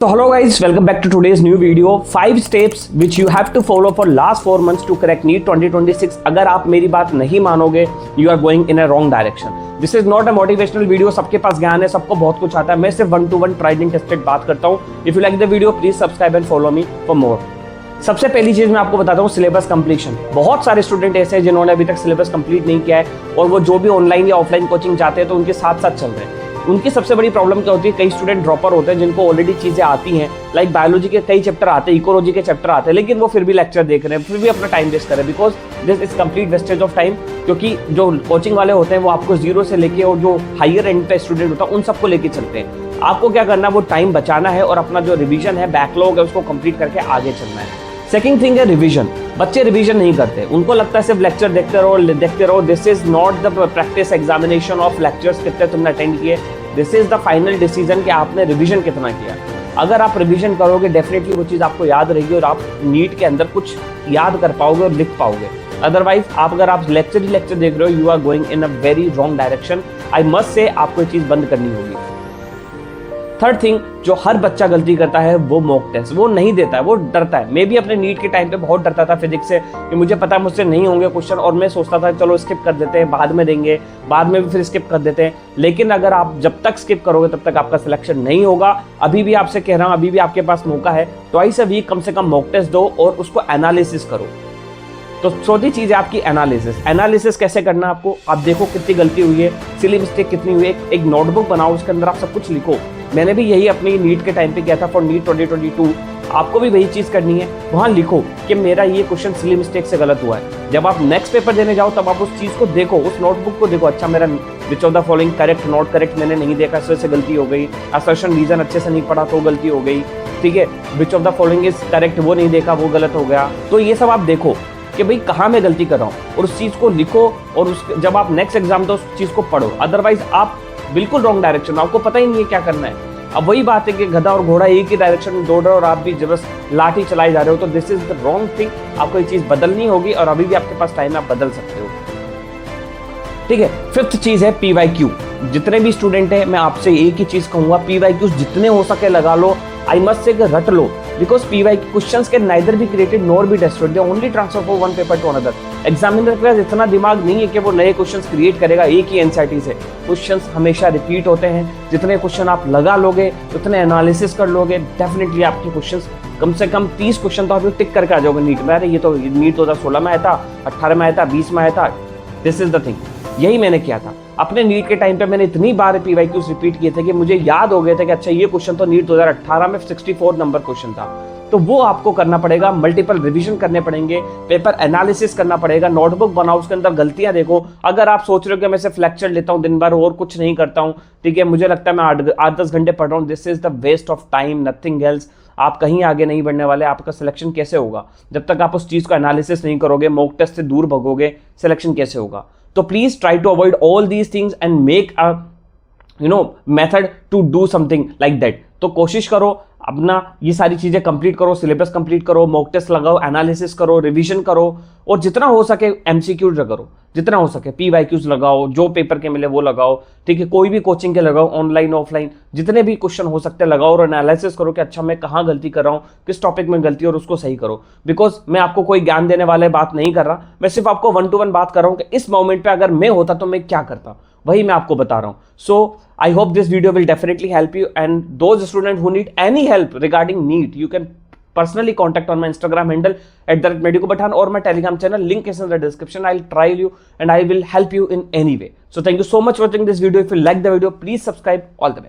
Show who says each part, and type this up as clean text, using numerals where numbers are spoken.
Speaker 1: So hello guys, welcome back to today's new video. 5 steps which you have to follow for last 4 months to crack NEET 2026. अगर आप मेरी बात नहीं मानोगे, you are going in a wrong direction. This is not a motivational video. सबके पास ज्ञान है, सबको बहुत कुछ आता है. मैं सिर्फ 1-to-1 tried and tested बात करता हूँ. If you like the video, please subscribe and follow me for more. सबसे पहली चीज मैं आपको बताता हूँ, सिलेबस कंप्लीशन. बहुत सारे स्टूडेंट ऐसे हैं जिन्होंने अभी तक सिलेबस कंप्लीट नहीं किया है और वो जो भी ऑनलाइन या ऑफलाइन कोचिंग जाते हैं तो उनके साथ साथ चल रहे हैं. उनकी सबसे बड़ी प्रॉब्लम क्या होती है, कई स्टूडेंट ड्रॉपर होते हैं जिनको ऑलरेडी चीजें आती हैं, लाइक बायोलॉजी के कई चैप्टर आते हैं, इकोलॉजी के चैप्टर आते हैं, लेकिन वो फिर भी लेक्चर देख रहे हैं, फिर भी अपना टाइम वेस्ट कर रहे हैं, because this is complete wastage of time. क्योंकि जो कोचिंग वाले होते हैं वो आपको जीरो से लेके और जो हायर एंड पे स्टूडेंट होता है उन सबको लेके चलते हैं. आपको क्या करना है, वो टाइम बचाना है और अपना जो रिविजन है, बैकलॉग है, उसको कंप्लीट करके आगे चलना है. सेकंड थिंग है रिवीजन. बच्चे रिवीजन नहीं करते, उनको लगता है सिर्फ लेक्चर देखते रहो. This is not the practice examination of lectures कितने तुमने अटेंड किए. This is the final decision कि आपने रिवीजन कितना किया. अगर आप रिवीजन करोगे डेफिनेटली वो चीज़ आपको याद रहेगी और आप नीट के अंदर कुछ याद कर पाओगे और लिख पाओगे. अदरवाइज अगर आप लेक्चर ही लेक्चर देख रहे हो, you are going in a very wrong direction. I must say आपको ये चीज़ बंद करनी होगी. थर्ड थिंग जो हर बच्चा गलती करता है वो मॉक टेस्ट. वो नहीं देता है, वो डरता है. मैं भी अपने नीट के टाइम पे बहुत डरता था फिजिक्स से कि मुझे पता है मुझसे नहीं होंगे क्वेश्चन और मैं सोचता था चलो स्किप कर देते हैं, बाद में देंगे, बाद में भी फिर स्किप कर देते हैं. लेकिन अगर आप जब तक स्किप करोगे तब तक आपका सिलेक्शन नहीं होगा. अभी भी आपसे कह रहा हूँ, अभी भी आपके पास मौका है. ट्वाइस अ वीक कम से कम मॉक टेस्ट दो और उसको एनालिसिस करो. तो चौथी चीज है आपकी एनालिसिस. एनालिसिस कैसे करना है आपको, आप देखो कितनी गलती हुई है, सिली मिस्टेक कितनी हुई है. एक नोटबुक बनाओ, उसके अंदर आप सब कुछ लिखो. मैंने भी यही अपनी नीट के टाइम पे किया था फॉर नीट 2022. आपको भी वही चीज़ करनी है. वहाँ लिखो कि मेरा ये क्वेश्चन सिली मिस्टेक से गलत हुआ है. जब आप नेक्स्ट पेपर देने जाओ तब आप उस चीज़ को देखो, उस नोटबुक को देखो. अच्छा मेरा which of the following correct, not correct मैंने नहीं देखा, इस वजह से गलती हो गई. असर्शन रीजन अच्छे से नहीं पढ़ा तो गलती हो गई. ठीक है, which of the following is correct, वो नहीं देखा, वो गलत हो गया. तो ये सब आप देखो कि भाई कहाँ मैं गलती कर रहा हूँ और उस चीज़ को लिखो और जब आप नेक्स्ट एग्जाम दो उस चीज़ को पढ़ो. अदरवाइज आप बिल्कुल रॉन्ग डायरेक्शन, आपको पता ही नहीं है क्या करना है. अब वही बात है कि गधा और घोड़ा एक ही डायरेक्शन में दौड़ रहे हो और आप भी जबरदस्त लाठी चलाई जा रहे हो. तो this is the wrong thing. आपको ये चीज़ बदलनी होगी और अभी भी आपके पास टाइम है, आप बदल सकते हो. ठीक है. फिफ्थ चीज़ है PYQ. जितने भी स्टूडेंट हैं मैं आपसे एक ही चीज़ कहूँगा, PYQ जितने हो सके लगा लो. आई मस्ट से रट लो, because PYQ questions can neither be created nor be destroyed, they only transfer from one paper to another. Examiner के पास इतना दिमाग नहीं है कि वो नए क्वेश्चंस क्रिएट करेगा एक ही एनसीईआरटी से. क्वेश्चंस हमेशा रिपीट होते हैं. जितने क्वेश्चन आप लगा लोगे, उतने एनालिसिस कर लोगे, डेफिनेटली आपके क्वेश्चंस कम से कम 30 क्वेश्चन तो आप टिक करके आ जाओगे नीट में. अरे ये तो नीट 2016 में आया था, 18 में आया था, 20 में आया था. This is the thing. यही मैंने किया था अपने नीट के टाइम पे. मैंने इतनी बार PYQs रिपीट किए थे कि मुझे याद हो गए थे कि अच्छा ये क्वेश्चन तो नीट 2018 में 64 नंबर क्वेश्चन था. तो वो आपको करना पड़ेगा. मल्टीपल रिवीजन करने पड़ेंगे, पेपर एनालिसिस करना पड़ेगा, नोटबुक बनाओ, उसके अंदर गलतियां देखो. अगर आप सोच रहे हो कि मैं सिर्फ लेक्चर लेता हूं दिन भर और कुछ नहीं करता हूं, ठीक है, मुझे लगता है मैं 8-10 घंटे पढ़ रहा हूं, this is the waste of time, nothing else. आप कहीं आगे नहीं बढ़ने वाले. आपका सिलेक्शन कैसे होगा जब तक आप उस चीज़ को एनालिसिस नहीं करोगे, मॉक टेस्ट से दूर भगोगे, सिलेक्शन कैसे होगा. तो please try to avoid all these things and make a method to do something like that. तो कोशिश करो अपना ये सारी चीजें कंप्लीट करो, सिलेबस कंप्लीट करो, मॉक टेस्ट लगाओ, एनालिसिस करो, रिवीजन करो और जितना हो सके MCQs करो, जितना हो सके PYQs लगाओ, जो पेपर के मिले वो लगाओ. ठीक है, कोई भी कोचिंग के लगाओ, ऑनलाइन ऑफलाइन, जितने भी क्वेश्चन हो सकते हैं लगाओ और एनालिसिस करो कि अच्छा मैं कहाँ गलती कर रहा हूँ, किस टॉपिक में गलती और उसको सही करो. बिकॉज मैं आपको कोई ज्ञान देने वाले बात नहीं कर रहा, मैं सिर्फ आपको 1-to-1 बात कर रहा हूँ कि इस मोमेंट पे अगर मैं होता तो मैं क्या करता, वही मैं आपको बता रहा हूँ. सो I hope this video will definitely help you, and those students who need any help regarding NEET, you can personally contact on my Instagram handle @medicobatan or my Telegram channel. Link is in the description. I'll trial you and I will help you in any way. So thank you so much for watching this video. If you like the video, please subscribe. All the best.